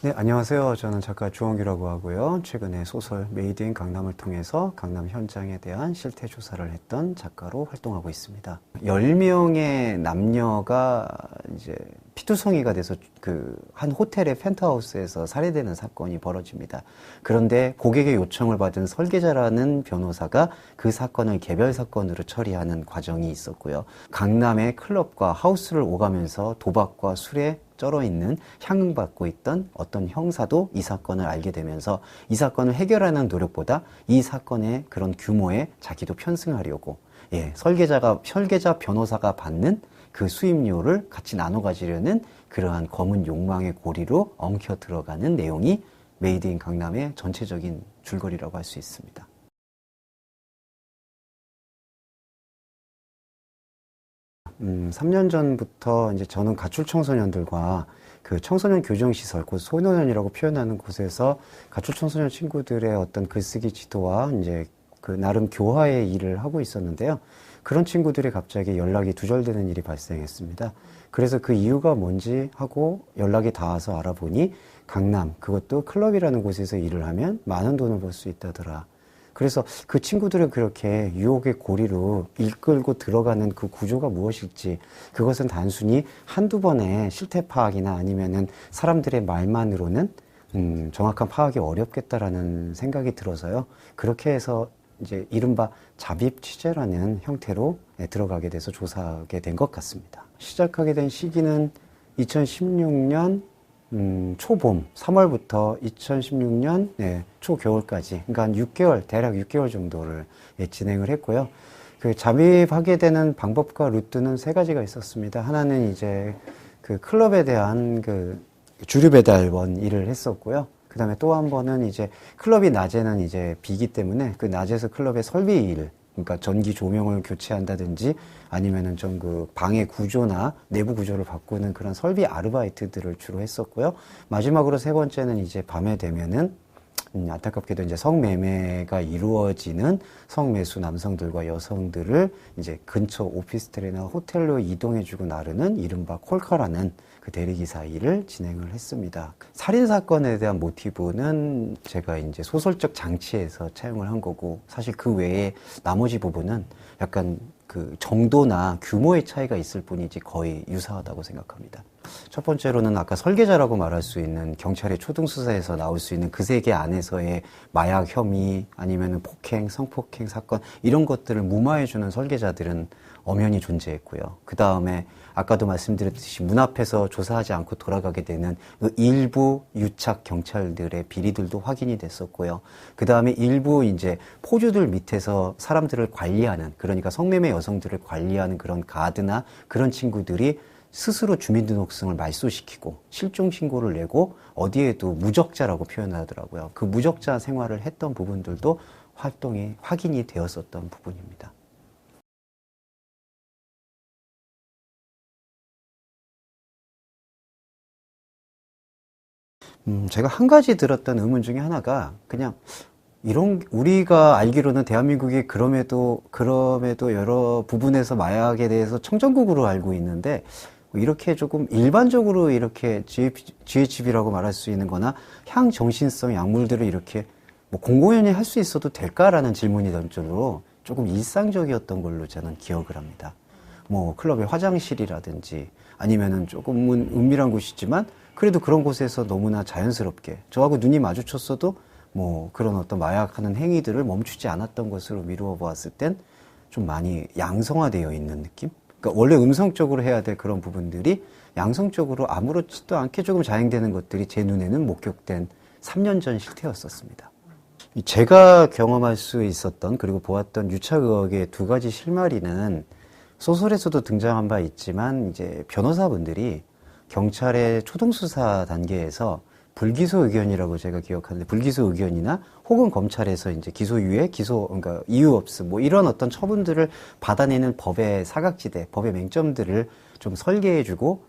네, 안녕하세요. 저는 작가 주원규라고 하고요. 최근에 소설 메이드 인 강남을 통해서 강남 현장에 대한 실태 조사를 했던 작가로 활동하고 있습니다. 10명의 남녀가 이제 피투성이가 돼서 한 호텔의 펜트하우스에서 살해되는 사건이 벌어집니다. 그런데 고객의 요청을 받은 설계자라는 변호사가 그 사건을 개별 사건으로 처리하는 과정이 있었고요. 강남의 클럽과 하우스를 오가면서 도박과 술에 쩔어 있는 향응받고 있던 어떤 형사도 이 사건을 알게 되면서 이 사건을 해결하는 노력보다 이 사건의 그런 규모에 자기도 편승하려고 설계자 변호사가 받는 그 수임료를 같이 나눠 가지려는 그러한 검은 욕망의 고리로 엉켜 들어가는 내용이 메이드 인 강남의 전체적인 줄거리라고 할 수 있습니다. 3년 전부터 이제 저는 가출 청소년들과 그 청소년 교정시설, 곧 소노년이라고 표현하는 곳에서 가출 청소년 친구들의 어떤 글쓰기 지도와 이제 그 나름 교화의 일을 하고 있었는데요. 그런 친구들이 갑자기 연락이 두절되는 일이 발생했습니다. 그래서 그 이유가 뭔지 하고 연락이 닿아서 알아보니 강남, 그것도 클럽이라는 곳에서 일을 하면 많은 돈을 벌 수 있다더라. 그래서 그 친구들을 그렇게 유혹의 고리로 이끌고 들어가는 그 구조가 무엇일지, 그것은 단순히 한두 번의 실태 파악이나 아니면은 사람들의 말만으로는 정확한 파악이 어렵겠다라는 생각이 들어서요. 그렇게 해서 이제 이른바 잡입 취재라는 형태로 들어가게 돼서 조사하게 된 것 같습니다. 시작하게 된 시기는 2016년 초봄, 3월부터 2016년 초겨울까지, 그러니까 한 6개월, 대략 6개월 정도를 진행을 했고요. 그 잠입하게 되는 방법과 루트는 세 가지가 있었습니다. 하나는 이제 그 클럽에 대한 그 주류 배달원 일을 했었고요. 그 다음에 또 한 번은 이제 클럽이 낮에는 이제 비기 때문에 그 낮에서 클럽의 설비 일, 그러니까 전기 조명을 교체한다든지 아니면은 좀 그 방의 구조나 내부 구조를 바꾸는 그런 설비 아르바이트들을 주로 했었고요. 마지막으로 세 번째는 이제 밤에 되면은 안타깝게도 이제 성매매가 이루어지는 성매수 남성들과 여성들을 이제 근처 오피스텔이나 호텔로 이동해주고 나르는 이른바 콜카라는 그 대리기사 일을 진행을 했습니다. 살인사건에 대한 모티브는 제가 이제 소설적 장치에서 차용을 한 거고, 사실 그 외에 나머지 부분은 약간 그 정도나 규모의 차이가 있을 뿐이지 거의 유사하다고 생각합니다. 첫 번째로는 아까 설계자라고 말할 수 있는 경찰의 초등수사에서 나올 수 있는 그 세계 안에서의 마약 혐의 아니면 폭행, 성폭행 사건 이런 것들을 무마해주는 설계자들은 엄연히 존재했고요. 그 다음에 아까도 말씀드렸듯이 문 앞에서 조사하지 않고 돌아가게 되는 그 일부 유착 경찰들의 비리들도 확인이 됐었고요. 그 다음에 일부 이제 포주들 밑에서 사람들을 관리하는, 그러니까 성매매 여성들을 관리하는 그런 가드나 그런 친구들이 스스로 주민등록증을 말소시키고 실종 신고를 내고 어디에도 무적자라고 표현하더라고요. 그 무적자 생활을 했던 부분들도 활동이 확인이 되었었던 부분입니다. 제가 한 가지 들었던 의문 중에 하나가 그냥 우리가 알기로는 대한민국이 그럼에도 여러 부분에서 마약에 대해서 청정국으로 알고 있는데, 이렇게 조금 일반적으로 이렇게 GHB라고 말할 수 있는 거나 향정신성 약물들을 이렇게 뭐 공공연히 할 수 있어도 될까라는 질문이 던져로 조금 일상적이었던 걸로 저는 기억을 합니다. 뭐 클럽의 화장실이라든지 아니면은 조금은 은밀한 곳이지만 그래도 그런 곳에서 너무나 자연스럽게 저하고 눈이 마주쳤어도 뭐 그런 어떤 마약하는 행위들을 멈추지 않았던 것으로 미루어 보았을 땐 좀 많이 양성화되어 있는 느낌? 그러니까 원래 음성적으로 해야 될 그런 부분들이 양성적으로 아무렇지도 않게 조금 자행되는 것들이 제 눈에는 목격된 3년 전 실태였었습니다. 제가 경험할 수 있었던 그리고 보았던 유착 의혹의 두 가지 실마리는 소설에서도 등장한 바 있지만 이제 변호사분들이 경찰의 초동수사 단계에서 불기소 의견이라고 제가 기억하는데, 불기소 의견이나 혹은 검찰에서 이제 기소유예, 그러니까 이유 없음, 뭐 이런 어떤 처분들을 받아내는 법의 사각지대, 법의 맹점들을 좀 설계해주고,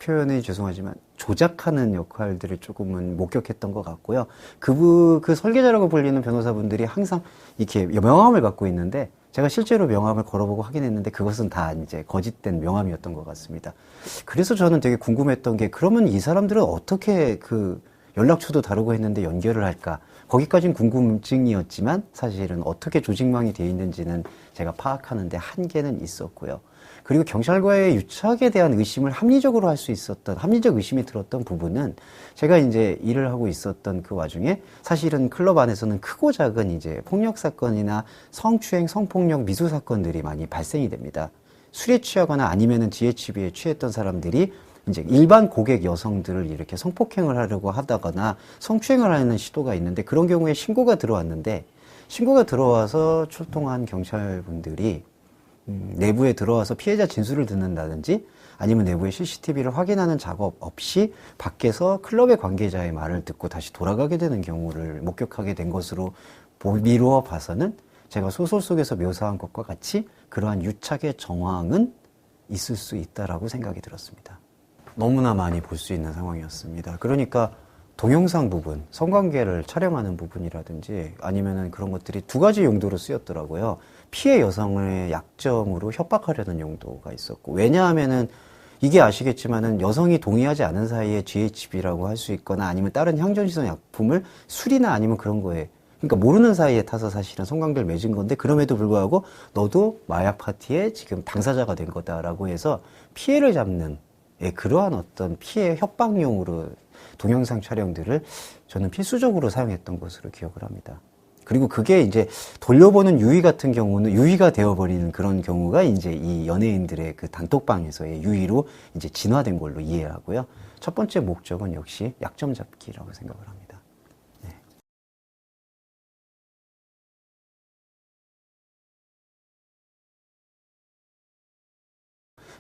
표현이 죄송하지만 조작하는 역할들을 조금은 목격했던 것 같고요. 그 설계자라고 불리는 변호사분들이 항상 이렇게 명함을 갖고 있는데 제가 실제로 명함을 걸어보고 확인했는데 그것은 다 이제 거짓된 명함이었던 것 같습니다. 그래서 저는 되게 궁금했던 게 그러면 이 사람들은 어떻게 그 연락처도 다르고 했는데 연결을 할까? 거기까지는 궁금증이었지만 사실은 어떻게 조직망이 되어 있는지는 제가 파악하는데 한계는 있었고요. 그리고 경찰과의 유착에 대한 의심을 합리적으로 할 수 있었던, 합리적 의심이 들었던 부분은 제가 이제 일을 하고 있었던 그 와중에 사실은 클럽 안에서는 크고 작은 이제 폭력 사건이나 성추행, 성폭력, 미수 사건들이 많이 발생이 됩니다. 술에 취하거나 아니면은 GHB에 취했던 사람들이 이제 일반 고객 여성들을 이렇게 성폭행을 하려고 하다거나 성추행을 하는 시도가 있는데 그런 경우에 신고가 들어왔는데 신고가 들어와서 출동한 경찰분들이 내부에 들어와서 피해자 진술을 듣는다든지 아니면 내부의 CCTV를 확인하는 작업 없이 밖에서 클럽의 관계자의 말을 듣고 다시 돌아가게 되는 경우를 목격하게 된 것으로 미루어 봐서는 제가 소설 속에서 묘사한 것과 같이 그러한 유착의 정황은 있을 수 있다라고 생각이 들었습니다. 너무나 많이 볼 수 있는 상황이었습니다. 그러니까 동영상 부분, 성관계를 촬영하는 부분이라든지 아니면은 그런 것들이 두 가지 용도로 쓰였더라고요. 피해 여성의 약점으로 협박하려는 용도가 있었고, 왜냐하면은 이게 아시겠지만은 여성이 동의하지 않은 사이에 GHB라고 할 수 있거나 아니면 다른 향전시성 약품을 술이나 아니면 그런 거에 그러니까 모르는 사이에 타서 사실은 성관계를 맺은 건데 그럼에도 불구하고 너도 마약 파티에 지금 당사자가 된 거다라고 해서 피해를 잡는 그러한 어떤 피해 협박용으로 동영상 촬영들을 저는 필수적으로 사용했던 것으로 기억을 합니다. 그리고 그게 이제 돌려보는 유의 같은 경우는 유의가 되어버리는 그런 경우가 이제 이 연예인들의 그 단톡방에서의 유의로 이제 진화된 걸로 이해하고요. 첫 번째 목적은 역시 약점 잡기라고 생각을 합니다.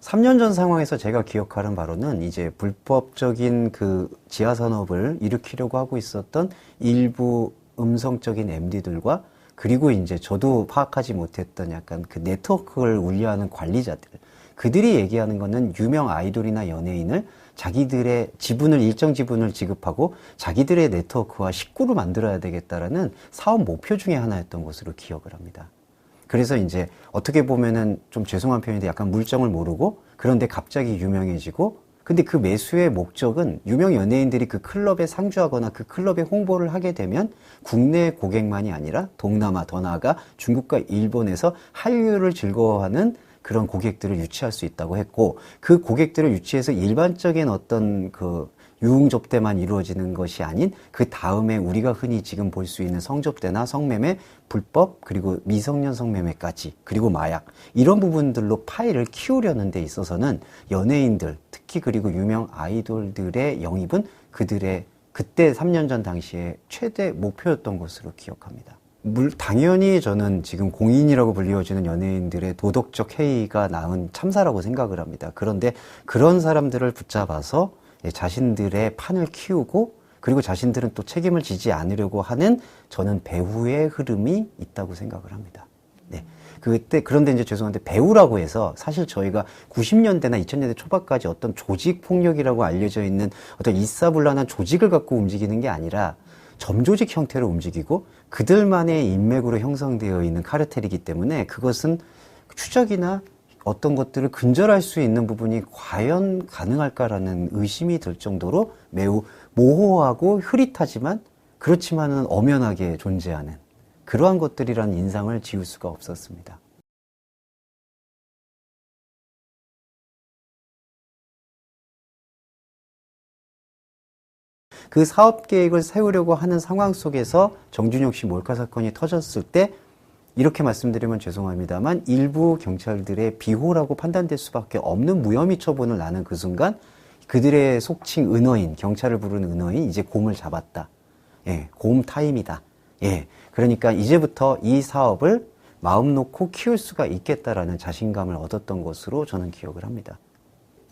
3년 전 상황에서 제가 기억하는 바로는 이제 불법적인 그 지하 산업을 일으키려고 하고 있었던 일부 음성적인 MD들과 그리고 이제 저도 파악하지 못했던 약간 그 네트워크를 운영하는 관리자들. 그들이 얘기하는 거는 유명 아이돌이나 연예인을 자기들의 지분을, 일정 지분을 지급하고 자기들의 네트워크와 식구로 만들어야 되겠다라는 사업 목표 중에 하나였던 것으로 기억을 합니다. 그래서 이제 어떻게 보면은 좀 죄송한 표현인데 약간 물정을 모르고 그런데 갑자기 유명해지고 근데 그 매수의 목적은 유명 연예인들이 그 클럽에 상주하거나 그 클럽에 홍보를 하게 되면 국내 고객만이 아니라 동남아, 더 나아가 중국과 일본에서 한류를 즐거워하는 그런 고객들을 유치할 수 있다고 했고 그 고객들을 유치해서 일반적인 어떤 그 유흥접대만 이루어지는 것이 아닌 그 다음에 우리가 흔히 지금 볼 수 있는 성접대나 성매매, 불법, 그리고 미성년 성매매까지, 그리고 마약, 이런 부분들로 파일을 키우려는 데 있어서는 연예인들, 특히 그리고 유명 아이돌들의 영입은 그들의 그때 3년 전 당시에 최대 목표였던 것으로 기억합니다. 당연히 저는 지금 공인이라고 불리워지는 연예인들의 도덕적 해이가 낳은 참사라고 생각을 합니다. 그런데 그런 사람들을 붙잡아서 자신들의 판을 키우고 그리고 자신들은 또 책임을 지지 않으려고 하는 저는 배후의 흐름이 있다고 생각을 합니다. 네. 그런데 이제 죄송한데 배후라고 해서 사실 저희가 90년대나 2000년대 초반까지 어떤 조직 폭력이라고 알려져 있는 어떤 일사불란한 조직을 갖고 움직이는 게 아니라 점조직 형태로 움직이고 그들만의 인맥으로 형성되어 있는 카르텔이기 때문에 그것은 추적이나 어떤 것들을 근절할 수 있는 부분이 과연 가능할까라는 의심이 들 정도로 매우 모호하고 흐릿하지만 그렇지만은 엄연하게 존재하는 그러한 것들이라는 인상을 지울 수가 없었습니다. 그 사업 계획을 세우려고 하는 상황 속에서 정준혁 씨 몰카 사건이 터졌을 때 이렇게 말씀드리면 죄송합니다만 일부 경찰들의 비호라고 판단될 수밖에 없는 무혐의 처분을 나는 그 순간 그들의 속칭 은어인, 경찰을 부르는 은어인 이제 곰을 잡았다. 예, 곰 타임이다. 예, 그러니까 이제부터 이 사업을 마음 놓고 키울 수가 있겠다라는 자신감을 얻었던 것으로 저는 기억을 합니다.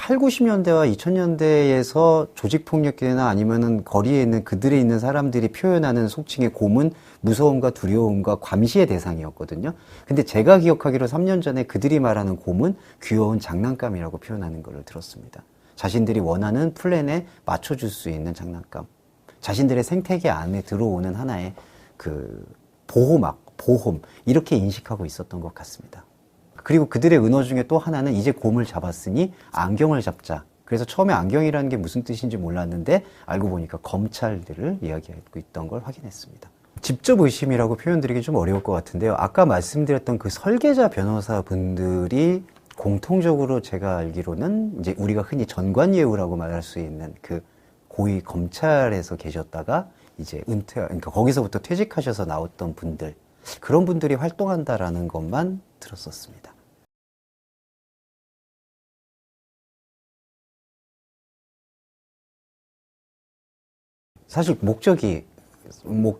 8, 90년대와 2000년대에서 조직폭력이나 아니면은 거리에 있는 그들에 있는 사람들이 표현하는 속칭의 곰은 무서움과 두려움과 감시의 대상이었거든요. 근데 제가 기억하기로 3년 전에 그들이 말하는 곰은 귀여운 장난감이라고 표현하는 걸 들었습니다. 자신들이 원하는 플랜에 맞춰줄 수 있는 장난감. 자신들의 생태계 안에 들어오는 하나의 그 보호막, 보험 이렇게 인식하고 있었던 것 같습니다. 그리고 그들의 은어 중에 또 하나는 이제 곰을 잡았으니 안경을 잡자. 그래서 처음에 안경이라는 게 무슨 뜻인지 몰랐는데 알고 보니까 검찰들을 이야기하고 있던 걸 확인했습니다. 직접 의심이라고 표현드리기 좀 어려울 것 같은데요. 아까 말씀드렸던 그 설계자 변호사분들이 공통적으로 제가 알기로는 이제 우리가 흔히 전관예우라고 말할 수 있는 그 고위 검찰에서 계셨다가 이제 그러니까 거기서부터 퇴직하셔서 나왔던 분들, 그런 분들이 활동한다라는 것만 들었었습니다. 사실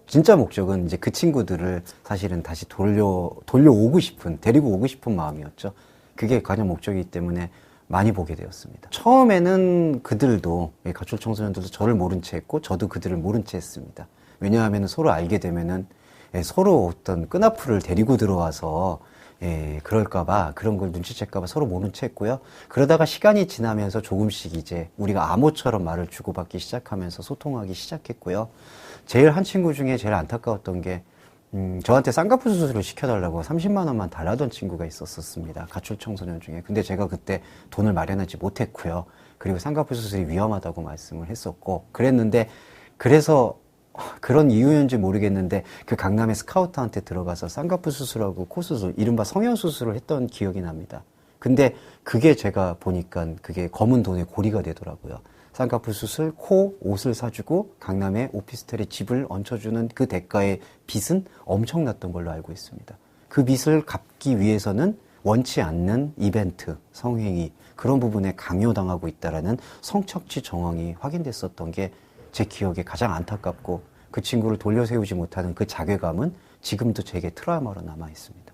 진짜 목적은 이제 그 친구들을 사실은 다시 데리고 오고 싶은 마음이었죠. 그게 가장 목적이기 때문에 많이 보게 되었습니다. 처음에는 그들도, 가출 청소년들도 저를 모른 채 했고, 저도 그들을 모른 채 했습니다. 왜냐하면 서로 알게 되면은, 서로 어떤 끈앞풀을 데리고 들어와서, 그럴까봐, 그런 걸 눈치챌까봐 서로 모른 채 했고요. 그러다가 시간이 지나면서 조금씩 이제 우리가 암호처럼 말을 주고받기 시작하면서 소통하기 시작했고요. 제일 한 친구 중에 제일 안타까웠던 게, 저한테 쌍꺼풀 수술을 시켜달라고 30만 원만 달라던 친구가 있었습니다. 가출 청소년 중에. 근데 제가 그때 돈을 마련하지 못했고요. 그리고 쌍꺼풀 수술이 위험하다고 말씀을 했었고, 그래서 그런 이유였는지 모르겠는데 그 강남의 스카우터한테 들어가서 쌍꺼풀 수술하고 코 수술, 이른바 성형 수술을 했던 기억이 납니다. 근데 그게 제가 보니까 그게 검은 돈의 고리가 되더라고요. 쌍꺼풀 수술, 코, 옷을 사주고 강남의 오피스텔에 집을 얹혀주는 그 대가의 빚은 엄청났던 걸로 알고 있습니다. 그 빚을 갚기 위해서는 원치 않는 이벤트, 성행위, 그런 부분에 강요당하고 있다라는 성착취 정황이 확인됐었던 게 제 기억에 가장 안타깝고, 그 친구를 돌려세우지 못하는 그 자괴감은 지금도 제게 트라우마로 남아 있습니다.